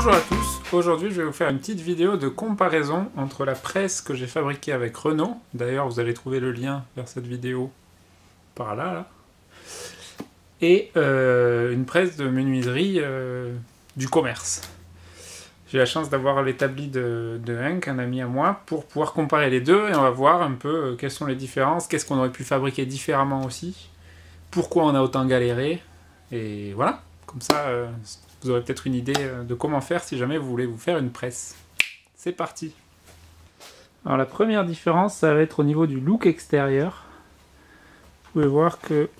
Bonjour à tous, aujourd'hui je vais vous faire une petite vidéo de comparaison entre la presse que j'ai fabriquée avec Renault, d'ailleurs vous allez trouver le lien vers cette vidéo par là, et une presse de menuiserie du commerce. J'ai la chance d'avoir l'établi de Henk, un ami à moi, pour pouvoir comparer les deux et on va voir un peu quelles sont les différences, qu'est-ce qu'on aurait pu fabriquer différemment aussi, pourquoi on a autant galéré, et voilà, comme ça vous aurez peut-être une idée de comment faire si jamais vous voulez vous faire une presse. C'est parti! Alors la première différence, ça va être au niveau du look extérieur. Vous pouvez voir que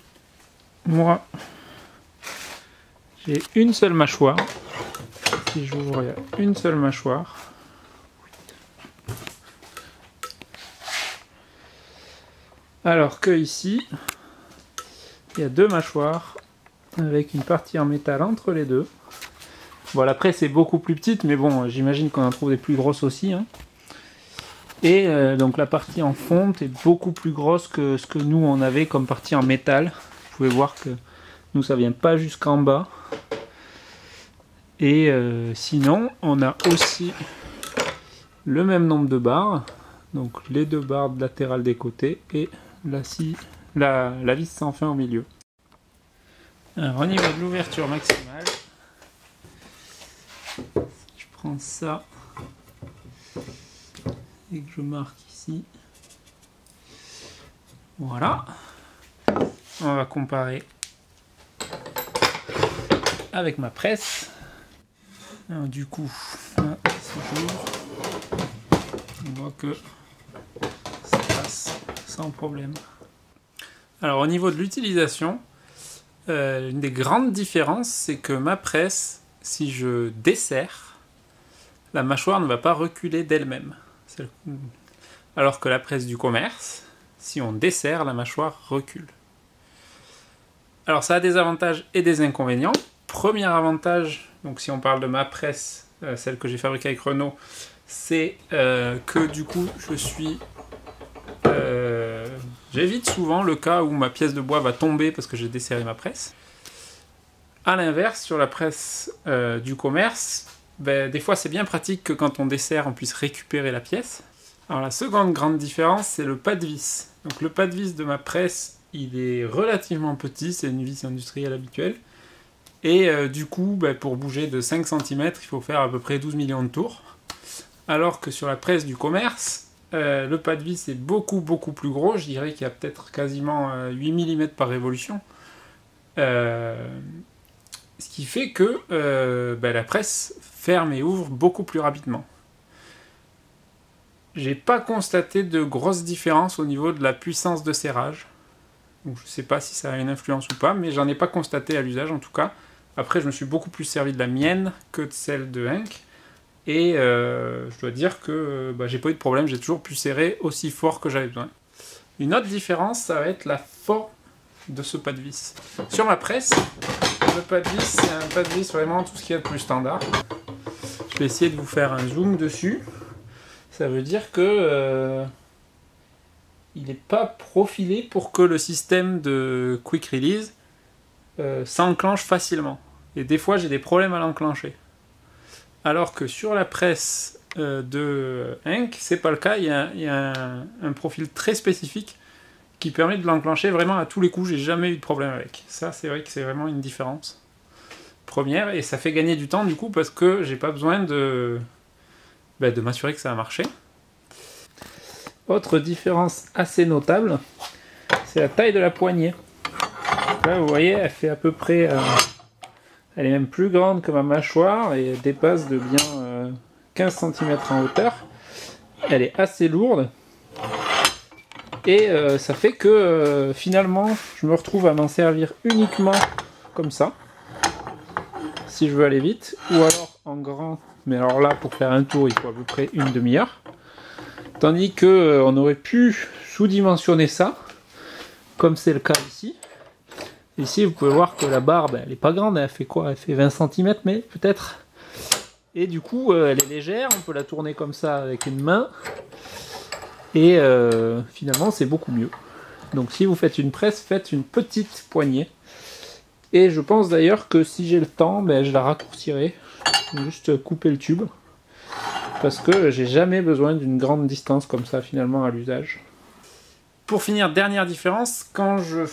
moi, j'ai une seule mâchoire. Si j'ouvre, il y a une seule mâchoire. Alors que ici, il y a deux mâchoires avec une partie en métal entre les deux. Bon, la presse est beaucoup plus petite, mais bon, j'imagine qu'on en trouve des plus grosses aussi. Hein. Et donc la partie en fonte est beaucoup plus grosse que ce que nous on avait comme partie en métal. Vous pouvez voir que nous ça vient pas jusqu'en bas. Et sinon, on a aussi le même nombre de barres. Donc les deux barres latérales des côtés et la vis sans fin au milieu. Alors au niveau de l'ouverture maximale, je prends ça et que je marque ici. Voilà. On va comparer avec ma presse. Alors, du coup, là, si j'ouvre, on voit que ça passe sans problème. Alors au niveau de l'utilisation, une des grandes différences, c'est que ma presse, si je desserre, la mâchoire ne va pas reculer d'elle-même. Alors que la presse du commerce, si on desserre, la mâchoire recule. Alors ça a des avantages et des inconvénients. Premier avantage, donc si on parle de ma presse, celle que j'ai fabriquée avec Renault, c'est que du coup j'évite souvent le cas où ma pièce de bois va tomber parce que j'ai desserré ma presse. A l'inverse, sur la presse du commerce, des fois c'est bien pratique que quand on desserre, on puisse récupérer la pièce. Alors la seconde grande différence, c'est le pas de vis. Donc le pas de vis de ma presse, il est relativement petit, c'est une vis industrielle habituelle. Et du coup, pour bouger de 5 cm, il faut faire à peu près 12 millions de tours. Alors que sur la presse du commerce, le pas de vis est beaucoup plus gros. Je dirais qu'il y a peut-être quasiment 8 mm par révolution. Ce qui fait que la presse ferme et ouvre beaucoup plus rapidement. J'ai pas constaté de grosses différences au niveau de la puissance de serrage. Donc, je sais pas si ça a une influence ou pas, mais j'en ai pas constaté à l'usage en tout cas. Après, je me suis beaucoup plus servi de la mienne que de celle de Henk. Et je dois dire que j'ai pas eu de problème, j'ai toujours pu serrer aussi fort que j'avais besoin. Une autre différence, ça va être la forme de ce pas de vis. Sur ma presse, le pas de vis, c'est un pas de vis vraiment tout ce qu'il y a de plus standard. Je vais essayer de vous faire un zoom dessus. Ça veut dire que il n'est pas profilé pour que le système de quick release s'enclenche facilement. Et des fois, j'ai des problèmes à l'enclencher. Alors que sur la presse de Henk, c'est pas le cas. Il y a un profil très spécifique qui permet de l'enclencher vraiment à tous les coups. J'ai jamais eu de problème avec. Ça, c'est vrai que c'est vraiment une différence première. Et ça fait gagner du temps du coup parce que j'ai pas besoin de m'assurer que ça a marché. Autre différence assez notable, c'est la taille de la poignée. Là, vous voyez, elle fait à peu près... elle est même plus grande que ma mâchoire et elle dépasse de bien 15 cm en hauteur. Elle est assez lourde. Et ça fait que finalement, je me retrouve à m'en servir uniquement comme ça. Si je veux aller vite. Ou alors en grand. Mais alors là, pour faire un tour, il faut à peu près une demi-heure. Tandis qu'on aurait pu sous-dimensionner ça. Comme c'est le cas ici. Ici, vous pouvez voir que la barre, elle n'est pas grande, elle fait quoi? Elle fait 20 cm, mais peut-être. Et du coup, elle est légère, on peut la tourner comme ça avec une main. Et finalement, c'est beaucoup mieux. Donc si vous faites une presse, faites une petite poignée. Et je pense d'ailleurs que si j'ai le temps, je la raccourcirai. juste couper le tube. Parce que j'ai jamais besoin d'une grande distance comme ça finalement à l'usage. Pour finir, dernière différence, quand je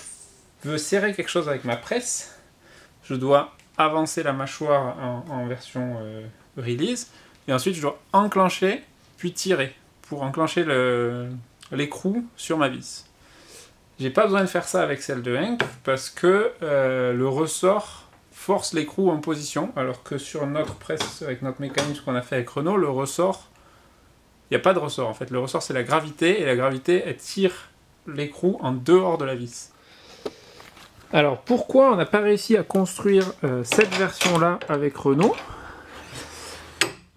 veux serrer quelque chose avec ma presse, je dois avancer la mâchoire en version release, et ensuite je dois enclencher, puis tirer, pour enclencher l'écrou sur ma vis. J'ai pas besoin de faire ça avec celle de Henk, parce que le ressort force l'écrou en position, alors que sur notre presse, avec notre mécanisme qu'on a fait avec Renault, le ressort, il n'y a pas de ressort en fait. Le ressort c'est la gravité, et la gravité elle tire l'écrou en dehors de la vis. Alors pourquoi on n'a pas réussi à construire cette version-là avec Renault?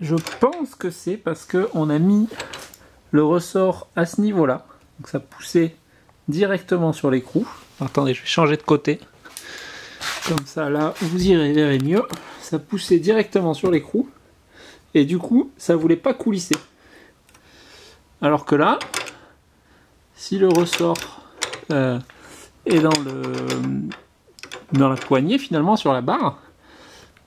Je pense que c'est parce qu'on a mis le ressort à ce niveau-là, donc ça poussait directement sur l'écrou. Attendez, je vais changer de côté. Comme ça, là, vous y verrez mieux. Ça poussait directement sur l'écrou. Et du coup, ça voulait pas coulisser. Alors que là, si le ressort est dans la poignée, finalement, sur la barre,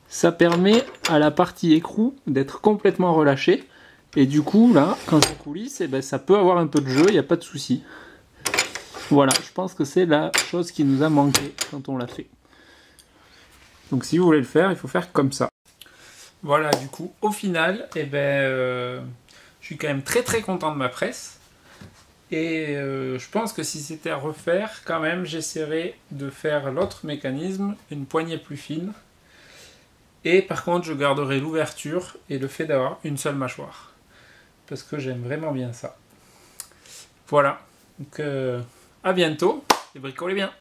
ça permet à la partie écrou d'être complètement relâchée. Et du coup, là, quand ça coulisse, eh ben, ça peut avoir un peu de jeu, il n'y a pas de souci. Voilà, je pense que c'est la chose qui nous a manqué quand on l'a fait. Donc si vous voulez le faire, il faut faire comme ça. Voilà, du coup, au final, eh ben, je suis quand même très très content de ma presse. Et je pense que si c'était à refaire, quand même, j'essaierais de faire l'autre mécanisme, une poignée plus fine. Et par contre, je garderai l'ouverture et le fait d'avoir une seule mâchoire. Parce que j'aime vraiment bien ça. Voilà. Donc, à bientôt et bricolez bien.